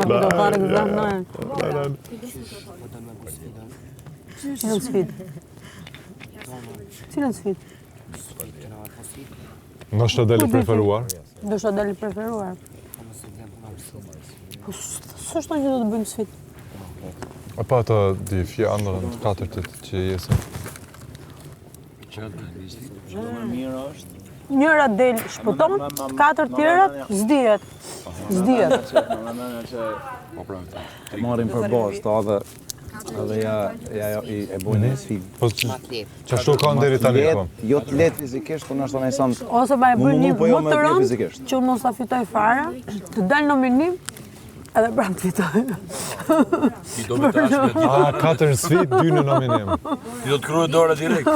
do fare gëzëm, Cilën sfidë? Cilën sfidë? Ndoshta deli preferuar? Ndoshta deli preferuar. Po s'është që do të bëjmë sfidë. E pa ata di fjandërën të katërtit që jesën. Njëra del shpëton, katër tjerat zdihet. Marrin për bazë ta edhe ja e bojnë e sfidë. Po çashtu kanë deri tani po. Jo të lehtë fizikisht, por nështë në son. Ose ma e bëjnë një më të rëndë që unë mos ta fitoj fare, të dal nominim edhe prapë të fitoj. Katër sfidë, 2 në nominim. Ti do të kryej dora direkt.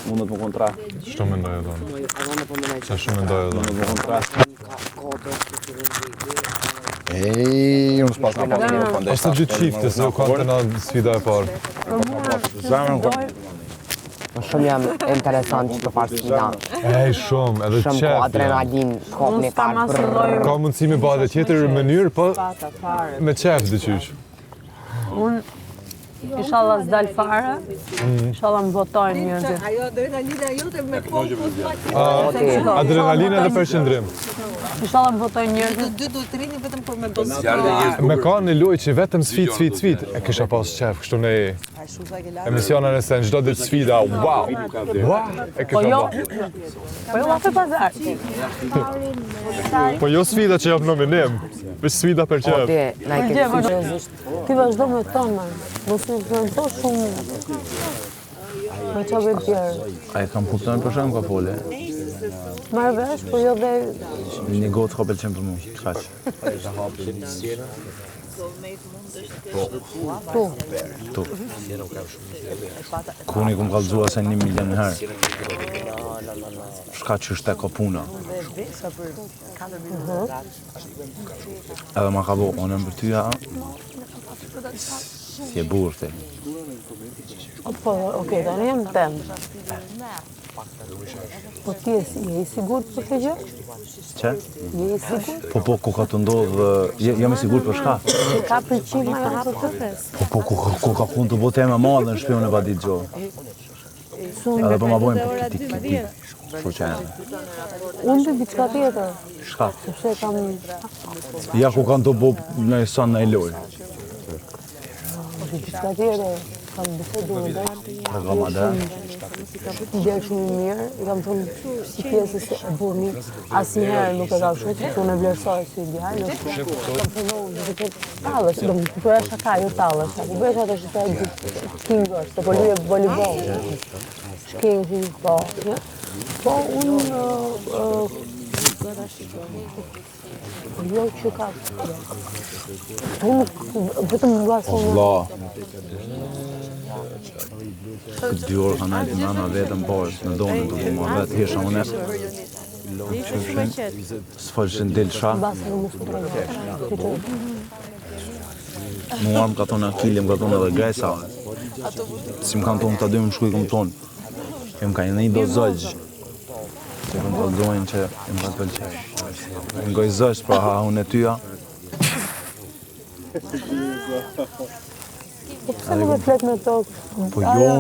Mund të më kontra. Ç'to mendoj edhe unë? Ç'është mendoj edhe unë? Mund të më kontra. Unë s'pas nga pas një fondesht. Ose dy çifte se u kanë në sfida e parë. Shumë jam interesant që të parë sfida. Shumë, edhe qef. Shumë po adrenalin, kop një parë. Ka mundësi me bëhe dhe tjetër mënyrë, po me qef dhe qysh. Unë, inshallah s'dal fare, inshallah më votojnë njerëzit. Ajo adrenalina jote me kohë. Adrenalina dhe përqendrim. Inshallah më votojnë njerëzit. Dy do të rini vetëm për me bësë. Me ka një loj që vetëm sfid, e kisha pas qef, kështu në emisionen e sen, gjdo ditë sfida, wow, e kisha pas. Po jo lafe pazar. Po jo sfida që jam nominim, veç sfida për qef. Ti vazhdo me tonë, mos në të shumë. Me qa bëjt tjerë. A e kam kuptojnë për shumë ka pole? Marrë vesh, po jo dhe... Një gotë ka pëlqen për mu, qaq. Tu. Kuni kum kallëzua se 1 milion herë. Shka që është e ka puna. Edhe ma ka bo, onën për tyja, si e burë te. Po, okej, tani jam temë. Po ti je i sigurt për këtë gjë? Që? Je i sigurt? Po, ku ka të ndodhë, jam i sigurt për shka? Ka përqima e harë të pres. Po, ku ka kun të bo teme madhe në shpion e vadit gjo. Edhe po ma bojmë për kritik. Shu që janë. Unë dhe diçka tjetër. Shka? Sepse kam... Ja ku kanë të bo në e sanë në e lojë. Diçka tjetër. Kam bisedu me dhe. Ide shumë mirë, i kam thonë si pjesës e burni, asnjëherë nuk e kam shumë, që unë e vlerësoj si ideal, kam thonë, dhe këtë talësh, do më përja shaka, jo talësh, ku bëjsh atë që të shkingësh, të po lyje volleyball, shking, po, po unë, jo që ka, unë vetëm në glasonë. Këtë 2 orë ka najtë nana vetëm parës në donë të po ma vetë hesha une. S'falëshin del sha. Muar më ka tonë Akili, më ka tonë edhe Gresa. Si më kanë tonë të dy më shkuj këmë tonë. Më ka një do zëgjë. Që më të dojnë që më ka të pëlqesh. Më goj zëgjë pra ha unë e tyja. Po pëse nuk e flet me tokë? Po jo,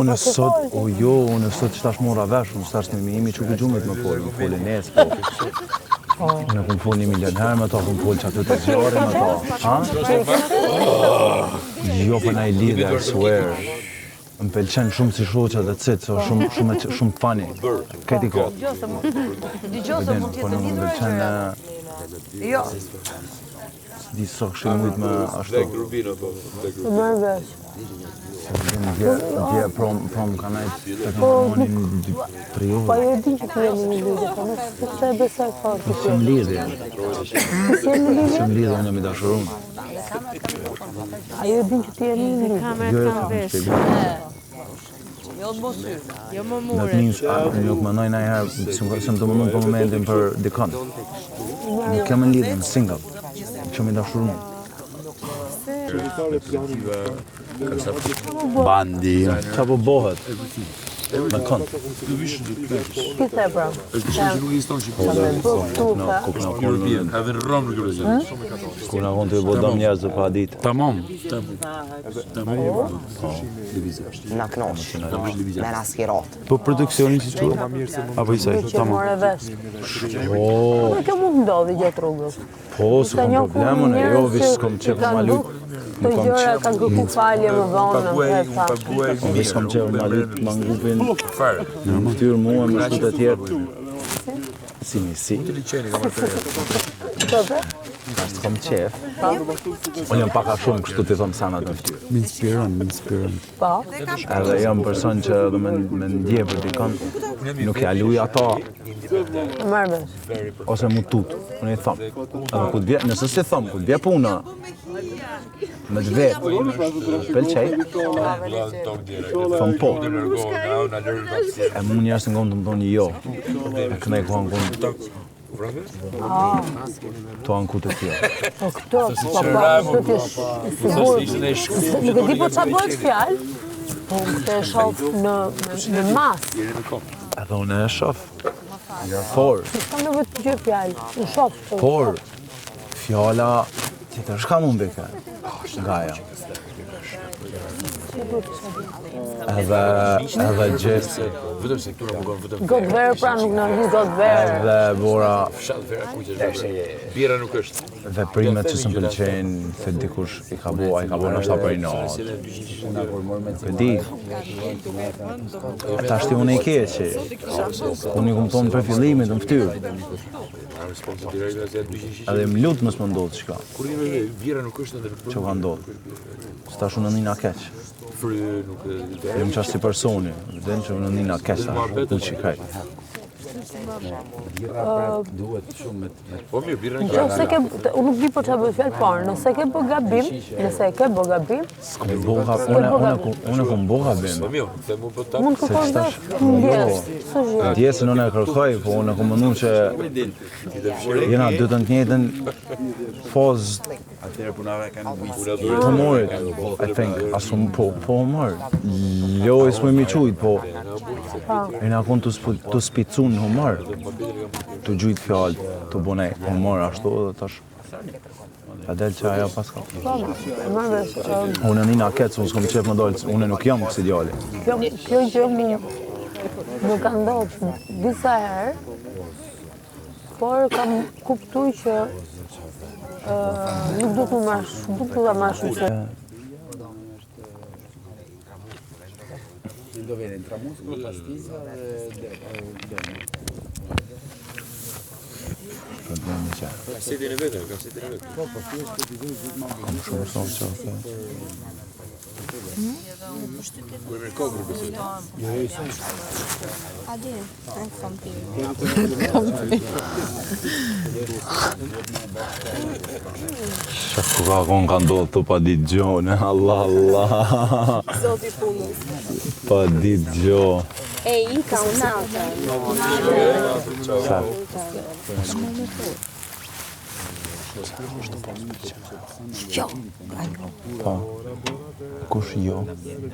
unë sot që tash mora vesh, unë stash me imi që ku gjumit me folë, me folë nesë, po. Unë kom folë 1 milion herë me ta, kom folë që aty të zjarë me ta. Ha? Jo, për na i lidhe, I swear. Më pëlqen shumë si shoqa dhe citë, shumë funny. Këti ko. Vedin, po në më pëlqen... Jo. Di së këshë mujtë me ashtu. Të mërë vesh. Dje prom ka najtë, të më monin 3 orë. Po jo di që të jemi një lidhje, po nuk se e besoj fort. Shumë lidhje. Shumë lidhje, unë jam I dashurun. A jo di që të jemi një lidhje? Jo, Jo më sy. Jo më That mure. means, nuk më nëjnë ajerë, se më të më mund për momentin për dikon. Nuk kemë në lidhje, në single. Që më dashurun. Bandi. Qa po bohet? Me kënd. Ti the pra. Nuk ekziston Shqipëri. Edhe në Rom nuk ekziston. Ku na konë të bodam njerëz pa ditë. Tamam. Na knosh. Me raskirat. Po produksioni si quhet? Apo i saj? Që more vesh. Nuk e mund ndodhi gjatë rrugës. Po, s'kam problemon, jo, vish s'kom qef ma lut. Të gjëra kanë kërku falje më vonë në Vish s'kom qef ma lut, ma ngupin. Në më tyrë mua, më shkut e tjerë. Si misi. S'kom qef. Unë jam paka shumë kështu t'i thom sanat në ftyrë. M'inspiron. Po. Edhe jam person që edhe me ndje për dikon, nuk ja luj ata Mërvesh. ose mu tutë. Unë i thom. Edhe ku t'vje, nëse si thom, ku t'vje puna me të vetë, pëlqej, thom po. E mu njerës në ngonë të më thonë jo. E kënej ku anë konë to anë ku të tjera. Po këto, po, të t'jesh sigur. Nuk e di po qa bëhet fjallë, po të e shof në mas. Edhe unë e shof. Por, Kam në vetë të gjë fjallë, në shof. por, fjala tjetër shka mund beke nga ja. Edhe gjithë, Vetëm se këtura mungon vetëm. God verë pra nuk në një god verë. edhe bora Fshat vera kujtë është. Bira nuk është. veprimet që s'm pëlqejnë, se dikush i ka bo nështë për i natë. Nuk e di. Ta shti unë i keqi. Unë i kumë thonë për fillimit në ftyrë. Edhe më lutë mësë më ndodhë qka. Kur jemi bira nuk është ndër Që ka ndodhë. S'ta shu në nina keq. fry nuk Jem qashtë si personi. Vden që në nina keq ta. U që kaj. Po mirë, bira nuk Nëse ke, unë nuk di po qa bëhet fjallë, por nëse ke bë gabim, Unë kom bo gabim. Po mirë, themu po ta. mund kërkosh dhe ndjes. Djesë në unë e kërkoj, po unë kom mënu që jena dy të njëjtën fazë të morit, I think, asë po humor. Loj s'mu mi qujt, po jena konë të spicun në humor, të gjujt fjallë, të bonej humor ashtu dhe tash. A del që aja pas ka. Unë nina kecë, unë s'kom qef më dollë, unë nuk jam kësi djali. Kjo gjë më ka ndodhë disa herë, por kam kuptuj që nuk du të marrë shumë se. Problemi që. Kasetin e vetë. Kom shumë sonë që oke. Kur me kogru besoj. Shef ku ka konë ka ndodhë të pa ditë gjone, Allah. Zoti punës. Pa ditë gjo. E i ka unatë. Sa? Pa. Kush jo?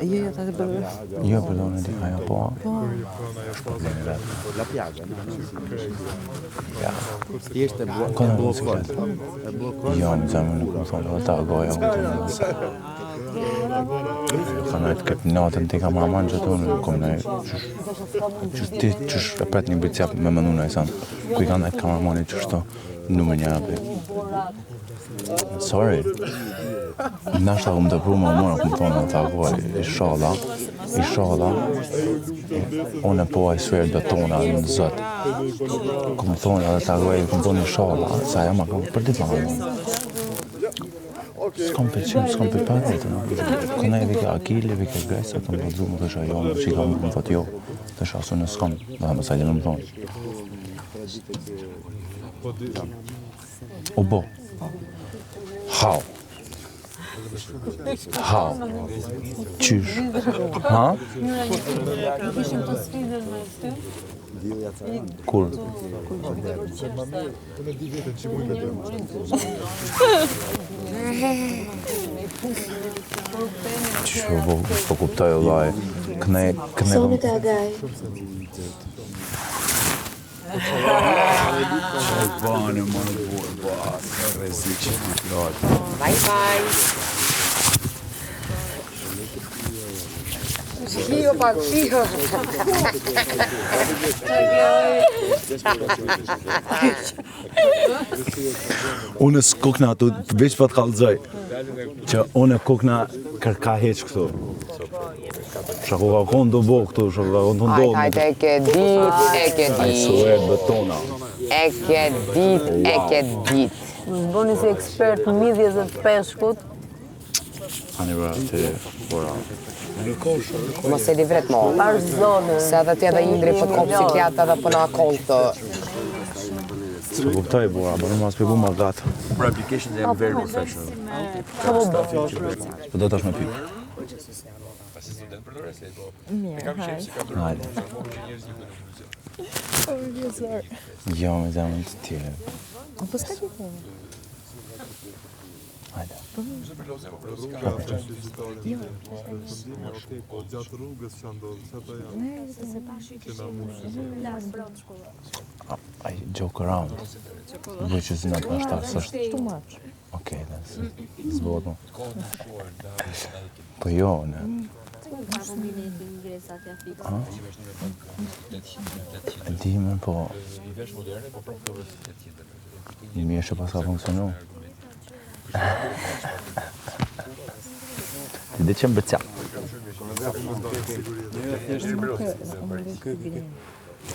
Jo, ta të bërë. Jo, përdojnë di ka jo, po. Kënë në siklet? Jo, në zemë nuk më thonë, dhe ta goja më thonë. Ka nëjtë këtë natën ti ka maman që tonë, kom nëjtë qështë ti qështë e pret një bicjap me mënu në i sanë. Kuj ka nëjtë ka mamani qështë në më një api. Sorry. Nashta këmë të pru më mërë, këmë thonë në ta goja, i shala, unë e po a i sverë dhe tona në zëtë. Këmë thonë edhe ta goja, këmë thonë i shala, sa jam a këmë për ditë ma më. S'kom për paket, këna e vike Akili, vike Gresa, të më vëdzu më të shë jo, që i ka më thot jo, të shasu në s'kom, dhe më sajtë në më thonë. O bo. How? Qysh? Ha? Kur? Që po kuptoj vllai. Këne Soni të agaj. Bane, më në burë, rrezik që në fjallë. Bye bye. Shio pak, shio. Unë s'kukna atu, veç për të kallëzoj, që unë kukna kërka heq këtu. Shaku ka konë të bo këtu, shaku ka konë të ndonë. Hajde, e ke dit. I swear betona. E ke dit. Bëni si ekspert midhjes dhe të peshkut. Ani bra, të bora. Mos e di vret mo. Është zonë. Se edhe ti edhe Indri po të kopë psikiatra dhe po na koltë. Se kuptoj bora, bërë ma spjegu ma gatë. For applications, they are very professional. Po do tash me pyk. Hajde. Jo, me zemën të tjere. Po s'ka gjithë. Hajde. I joke around, which is not my style. Too much. Okay, then. Zbodno. Po jo, ne. E di më, po... Një mirë që pas ka funksionu. Ti dhe që më bëca.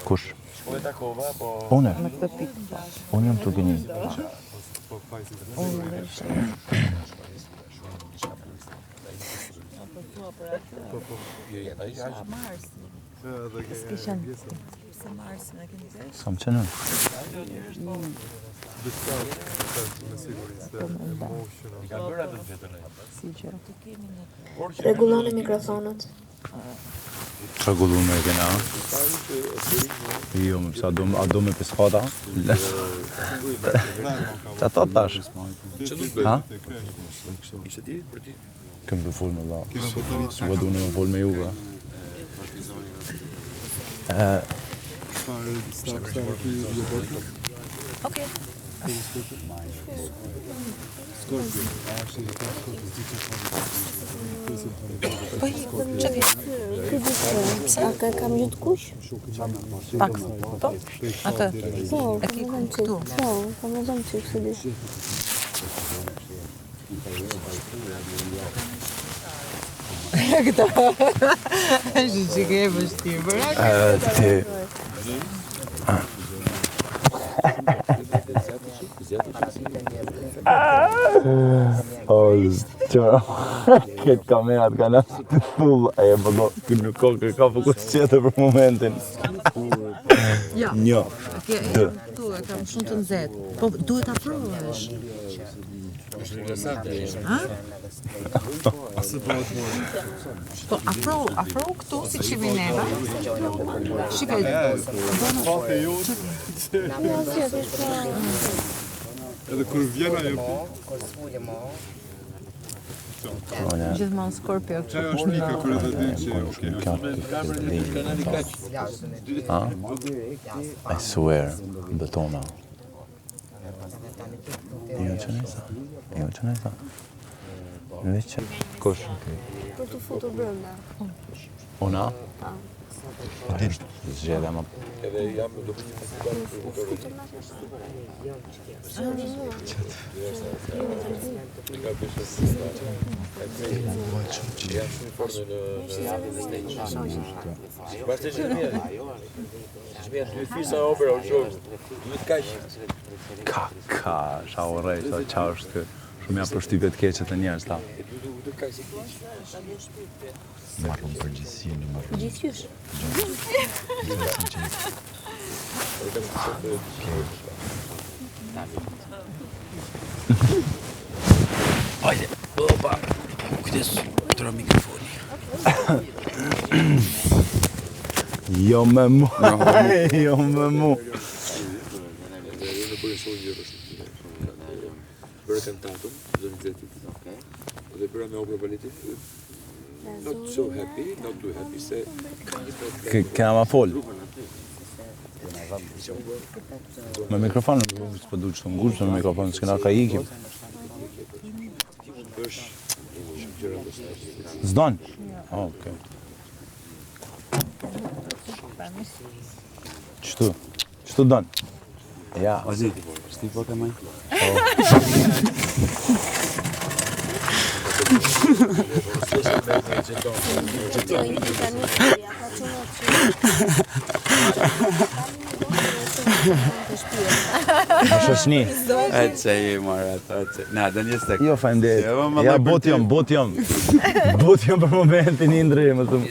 Kush? Une? Unë jam të gëni. S'kam qenë. Rregulloni mikrofonët. Rregullu me kena. Jo, më pësa do me piskata. Qa ta tash? Ha? Këmë të full me la. Së vëdu në me full me juve. Okay. A ka kam gjithë kush? Pak. Po? Atë. Po, E ke këtu. po, po më dhëmë që kësë di. Është që ke e vështirë. Ti... Qëra, këtë kamerat ka nësë të thullë, e përdo, kënë nuk ka fokus qëtë për momentin. Ja. Një, dë. Tu e kam shumë të nxehtë. Po duhet afrohesh. Ha? Po afro këtu si këshimi neva. Shikaj. Edhe kur vjen ajo Gjithmonë Scorpio Çajo është Nika kur edhe din që I swear, betona. Jo që nëjsa. Jo që nëjsa. Veç që... Kush? Për të futur brenda. Una? Zgjedhe ma... Edhe jam do të Ka, shaurej, sa qa është kë. Shumë ja për shtypet keqe të njerës ta. Marrëm përgjithësi, marrëm. Gjithqysh. Hajde, opa, kujdes, tëra mikrofoni. Jo me mu, jo me mu. Bërë kantatën, zënë zetit. Dhe bëra me opera baletit. Not so happy, not too happy, se... Kena ma fol. Me mikrofonin, s'po du që të ngushtë me mikrofonin, s'kena ka ikim. S'don? Okej. Qështu don? Ja. Ozit, shti po ka maj? Në shoshni. E që i marrë ato, na, do një stek. Jo, fajmderit. Ja, bot jom. Bot jom për momentin Indri, më thëmë.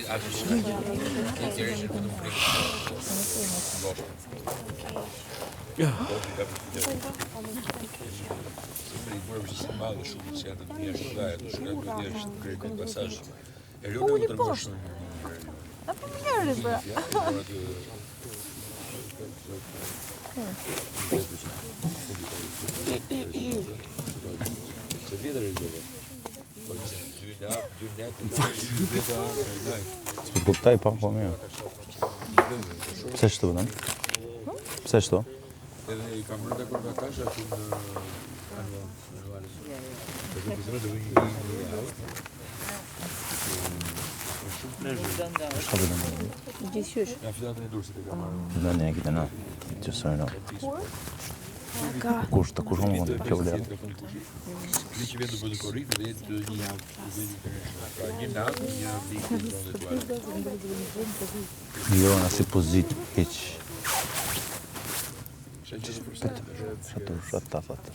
S'po kuptaj pa, po mirë. Pse shtu, në? Pse shtu? Edhe I kam rënda kur nga kasha aty në... Shka bëllë në? Gjithqysh. Nga filatën e dursit e kam marrë. Në një ekite në, qësoj në. Kush më kënë, kjo vlerë. Një që vjen të bëjë korrikë dhe jetë një javë. Pra një natë, një javë Jo, në si pozit, heq. Shatë ta fatë.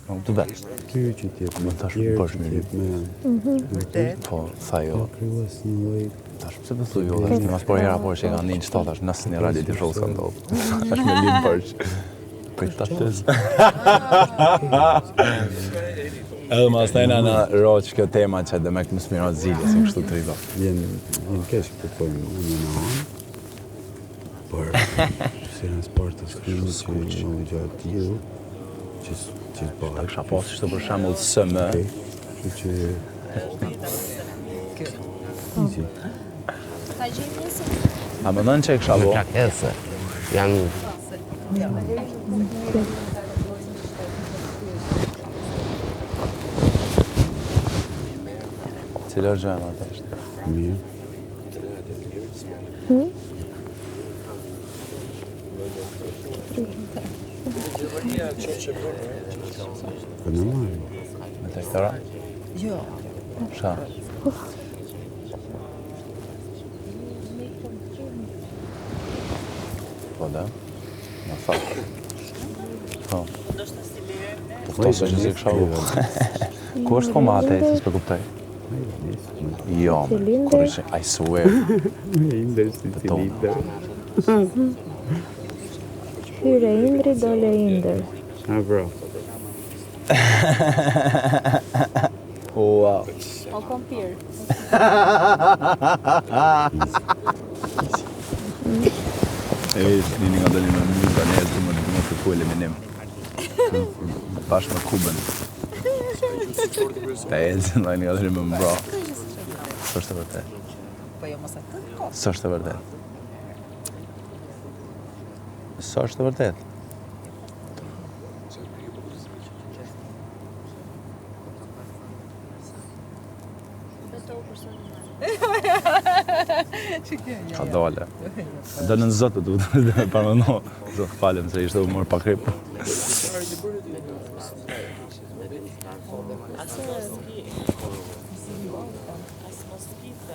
Nuk të vetë. Kjo që tjetë me Tash Po, tha jo. Tash pse po thuj jo, tash mas por hera por që kanë një qëta, tash nësë një reality show s'ka ndodhë. Tash me linë përç. Për të atës. Edhe mas tajna në roq kjo tema që dhe me këtë më smirat zilje, se kështu të riba. Jenë kesh këtë pojnë unë në anë, por se në sportës filmë që më gjatë tjilë, që s'bërë. Ta kësha pasë që të për shemull sëmë. Që easy. A më dhënë që e kësha bo? Prakese. Janë... Cilër gjënë atë është? Mirë. Për në marë. Me të këtëra? Jo. Sha? Po da? Në fakë. Po. Po këto se që si kësha u. Ku është koma ate, se s'pe kuptaj? Jo, kur ishe, I swear. Indër si cilindër. Hyre Indri, dole Indër. A, bro. Wow. O kom pirë. E një nga dalin me minuta në jetë më të kërku eliminim. Bashkë me Kubën. Ta e zë nga nga dalin me më bra. Së është të vërtet. Po jo mos atë. Së është të vërtet. Së është të vërtet. Ka dole. Dhe në zëtë du të me parmëno. Zëtë falem se ishte u mërë pa krip.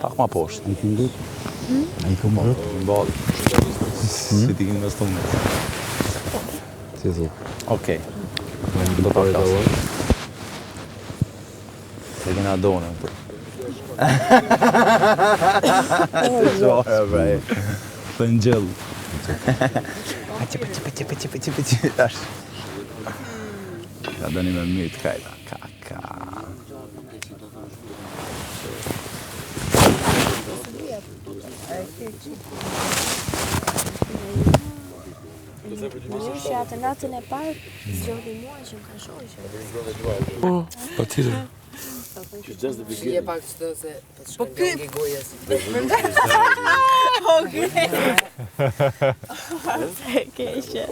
Pak ma poshtë. A I këmë dhëtë? A I këmë dhëtë? Në balë. Si ti kimë vestume. Si zë. Okej. Do të flasë. Se kena done. Të gjore, brej. Të njëllë. Qëpë. Tash. Ka dëni me mytë kajta. Kaka. Mënyrë që atë natën e parë zgjodhi mua që më ka shoqë. Patjetër. Je pak çdo se po ky gojas. Keqe.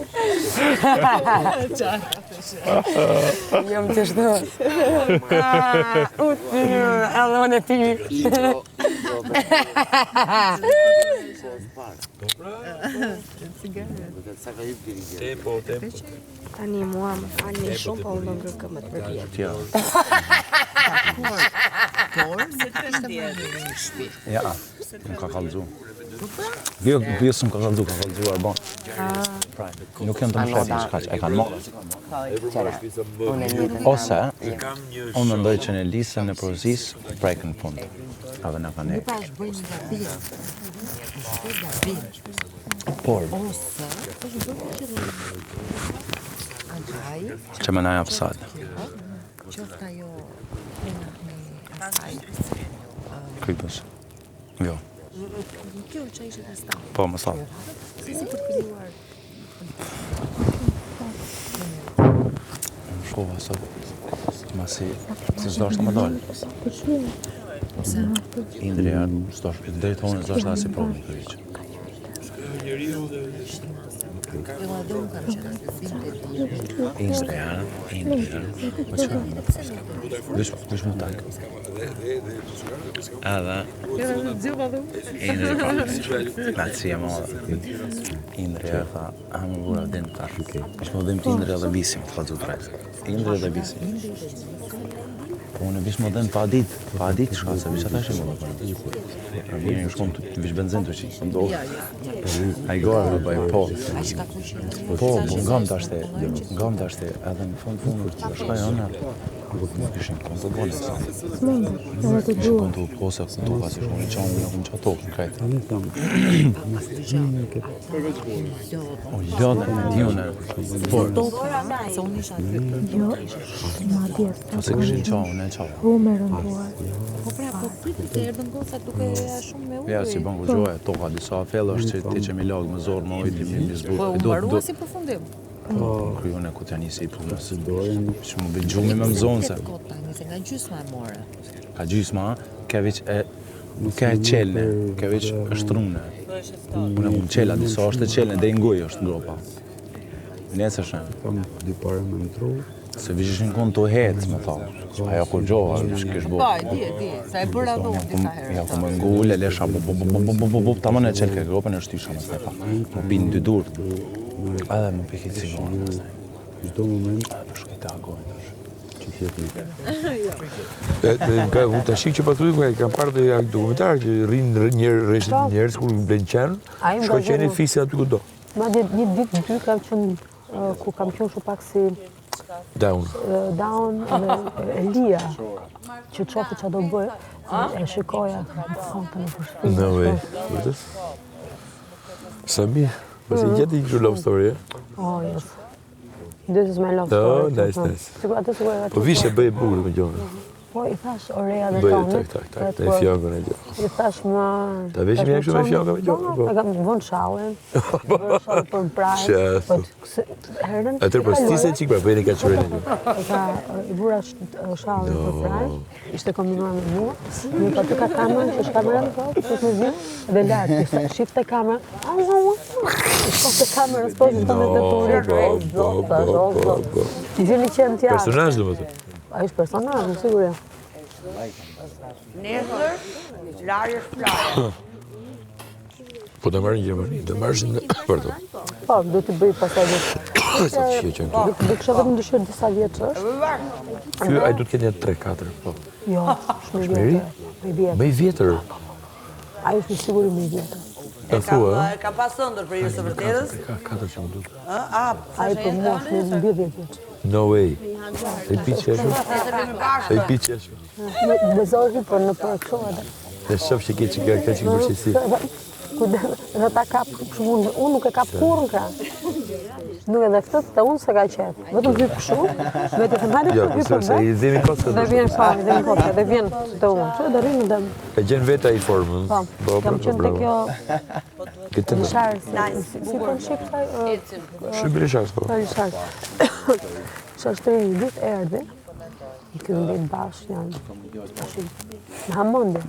Jam të shdo. Edhe unë e ti. Tani mua më falni shumë, po unë do ngërë këmbët për vjetë. Ja, nuk ka kallëzu. Jo, s'm ka kallëzu, ka kallëzuar bon. Pra, nuk janë të më sheti shkaq, e kanë marrë. Ose, unë mendoj që në listën e porozisë prekën fund. Edhe na kanë. Por, që më na jap sad. Qofta jo Krypës. Jo. kjo që ishte të sta. Po, më sad. Si përkëlluar. Më shkova sot. Masi, se s'do është të më dalë. Indrija, drejt honës do është asë i provë në kërëqë. Indrija, po që? Vish më takë. Edhe, Indrija, si e modë. Indrija tha, a më vura din të tashë. Vish më dhim të Indrija dhe bisim, të fazu të rejtë. Indrija dhe bisim. Po unë vish më dhenë pa ditë shka, se vish ata shë më dhe. Vini më shkom të vish benzin të qikë, më dohë. A i gorë dhe bëjë, po. Po, ngam të ashte, edhe në fund, shka janë, këshin kënë të bone. Këshin kënë të pose, kënë të që shkoni qanë, në kënë qato, në krejtë. O, lodhe, djone, por. Ose këshin qanë, ne qanë. Po me rënduar. Po pra, po pritë të erdhën goca duke shumë me Ja, si banku gjoja, toka disa fellë është që ti që mi lagë më zorë, më ojti, mi zbuk. Po, u mbarua si përfundim. Kryone ku t'ja njësi i punës. Që më bëjnë gjumi me më zonë se. Kota, njëse nga gjysma e more. Ka gjysma, ke veç e... Nuk ke qelne, ke veç është trune. Unë e qela, disa është e qelne, dhe i ngoj është gropa. Nesë është në. Di pare me më tru. Se vishin konë të hecë, me tha. Ajo kur gjoha, vish kish bo. Po, di, sa e bëra dhonë disa herë. Ja, ku më ngulle, lesha, ta më në qelë ke gropën e shtysha më stefa. Më pinë dy durët. Edhe më pikit si vonë. Çdo moment Edhe për shkejtë agojnë. që tjetë një. Unë të shikë që patruj, e kam parë dhe dokumentar që rrinë njerës kur blenë qenë, shko qeni fisi aty ku do. Ma një ditë dy kam qenë, ku kam qenë shumë pak si Down. down edhe Elia, që qofi që do bëj, e shikoja, fonte në përshpirë. No way. Vërtës? Sa mirë. Pasi gjeti një kështu love story, e? Oh, yes. This is my love story. Oh, nice. Po vishe bëj e bukur me gjonë. Po, i thash oreja dhe Bëj, tonë. tak, e fjongën e gjonë. I thash më... Ta vesh me kështu me fjongën me gjonë? Po, e kam vënë shallin, vënë shallin për prajë. Qesu. Herën... Atër po stise qikë pra, bëjnë e ka qërën e gjonë. I vura shallin për prajë, ishte kombinuar me mua. Një pa të ka kamerën, që është kamerën, po, që është me zi, dhe lartë, shifte kamerën. Shifte kamerën, s'po, që të me deturit. Gjeni qenë tjarë. Personazh dhe më të. A ishtë personazh, në siguria. Nesër, larje flarë. Po të marrë një Gjermani, të marrë në përdo. Po, do t'i bëj pasaj dhe... Sa të shqe qenë këtu. Do kësha vetëm dëshirë disa vjetë është. Ky ai du të ketë një 3-4, po. Jo, shumë Shmeri? vjetë. Me i vjetër. A ishtë në siguri me vjetë. E thua, Ka pas ëndër për irës së vërtetës? Ka 4 që më duke. A i për mua është në 10 vjetë. No way. Se i pi qeshë. Se i pi qeshë. Bezohi për në për kësho edhe. Dhe shof që ke që ka që mërshisi. Dhe ta kap shumë, unë nuk e kap kurën ka. Nuk edhe këtë të unë se ka qetë. Vetëm hypë këshu, vetë të marit Jo, për hypë se i dhemi kotë. dhe vjen shami, dhe vjen të unë. Që dhe rinë dhe... E gjenë veta i formën. Po, kam qenë të kjo... Këtë të Si po në shqip taj? Shqip Lisharës, po. Lisharës. Shashtëri një ditë erdhi, i këmë bitë bashkë janë. Në Hamëndë,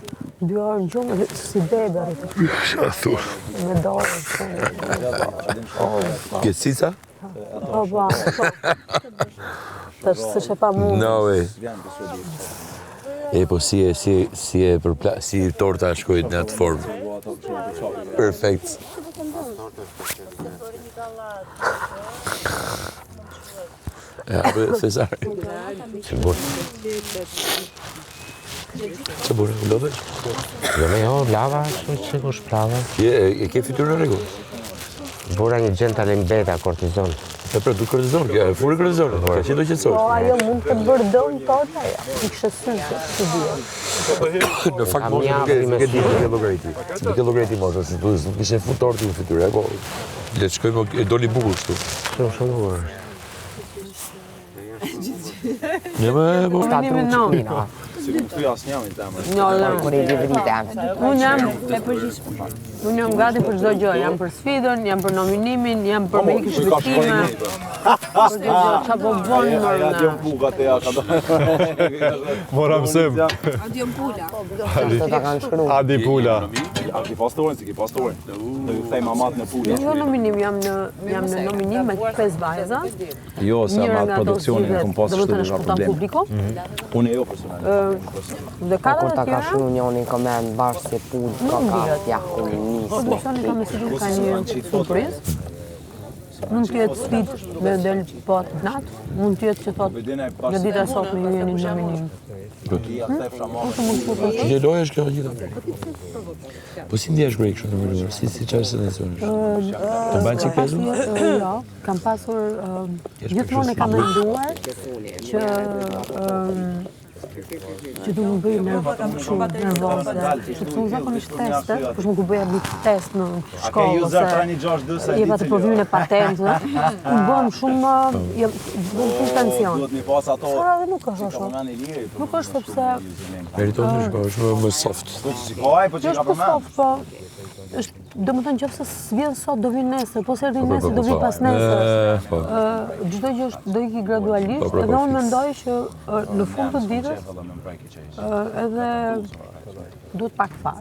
2 orë në gjumë, si bebe rritë. Shatu. Me dorë. Gjecica? Po, po. Tash së shepa mund. No way. E po si torta shkojt në atë formë. Perfekt. Ja, Cesar. Që bërë? Që bërë? U lodhesh? Jo me jo, lava, që ku shplava. E ke fytyrë në rregull? Bura një gentale beta kortizon. E pra, du kortizon, furi kortizon, ka që do qëtësor. Po, ajo mund të bërdon torta, ja. I kështë sytë, si dhjo. Në fakt mos nuk e di nuk e llogariti. Nuk e llogariti mos, se tu nuk kishe fut torti në fytyrë, po. Le të shkojmë, e doli bukur kështu. Shumë bukur. Ne më po sta truçi. Unë jam gati për çdo gjë, jam për sfidën, jam për nominimin, jam për me ikë shpëtime. Qa po bënë Mora mësëm. Adi Pula. Jo nominim, jam në nominim me 5 vajza. Jo, se me atë produksionin e kom pasë kështu dhe problem. Unë jo personalisht. Dhe ka Kur ta ka tjera? shru njoni komend bashkë si pull, ka ja, unë nisë. Produksioni ka me sigur ka një surprizë. Mund të jetë sfidë me del po atë natë, mund të jetë që thotë në dita e sotme ju jeni në nominim. Që loja është kjo gjitha. Po si ndjesh prej kështu në mëruar? Si qarë se nësonësh? Të banë qik pesu? Jo, kam pasur, gjithmonë e kam menduar që du më bëjë nervoze. Që të zakonisht teste, për shumë ku bëja një test në shkollë, ose jeva të përvyrën e patentë, u bëm shumë, bëm shumë tension. Sara dhe nuk është ashtu. Nuk është sepse... Meritoni është më soft. Jo është për soft, po... Do më thënë qëfë se vjen sot do vinë nesër, po se erdin nesër do vinë pas nesër. Çdo gjë do iki gradualisht, edhe unë mendoj që në fund të ditës edhe duhet pak fat.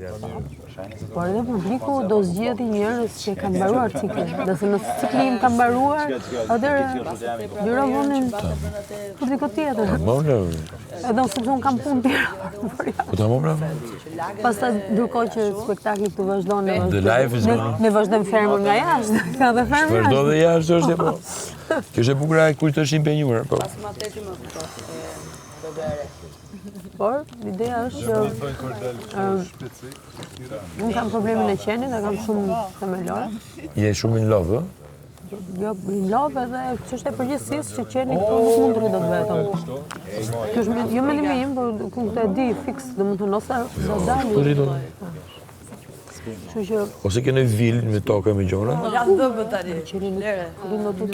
Por edhe publiku do zgjidhë njerëz që kanë mbaruar ciklin. Nëse në cikli im ka mbaruar, atëherë lëra vonin për dikë tjetër. Edhe sepse unë kam punë tjera. Po ta mëra. Pastaj ndërkohë që spektakli të vazhdon, ne vazhdojmë fermën nga jashtë. Ka dhe fermën jashtë. Vazhdo dhe jashtë është po. Kjo është e bukur kur të është impenjuar, po. Por, ideja është që unë kam problemin e qenit dhe kam shumë themelore. Je shumë in love, Jo, in love edhe ç'është e përgjithësisë që qeni nuk mund të rri dot vetëm. Kjo është jo mendimi im, por këtë e di fiks, domethënë ose do dalë. Kështu që ose keni vil me tokë me gjona? Qeni lindo të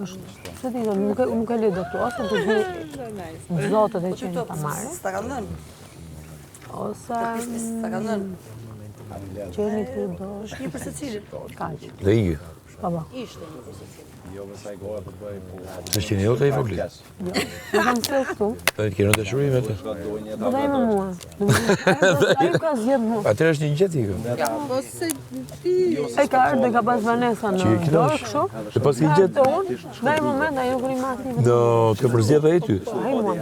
është, se di, nuk e lidh këtu, ose të vi zotët e qenit ta marrin. Ose qeni të do... Është një për secilit. Kaq. Dhe ikë. Po. Të qeni jote i vogli? Jo, nuk kam se këtu. Të keno të shuri me të? Po dhe me mua. Ajo ka zgjedh mua. Atër është një gjithë ikë? Po se ti... E ka ardhë dhe ka pas Vanessa në dorë kështu. E pas i gjithë? Në i moment ajo kërë i mati. Do, të ka përzjedh dhe e ty? Ai mua.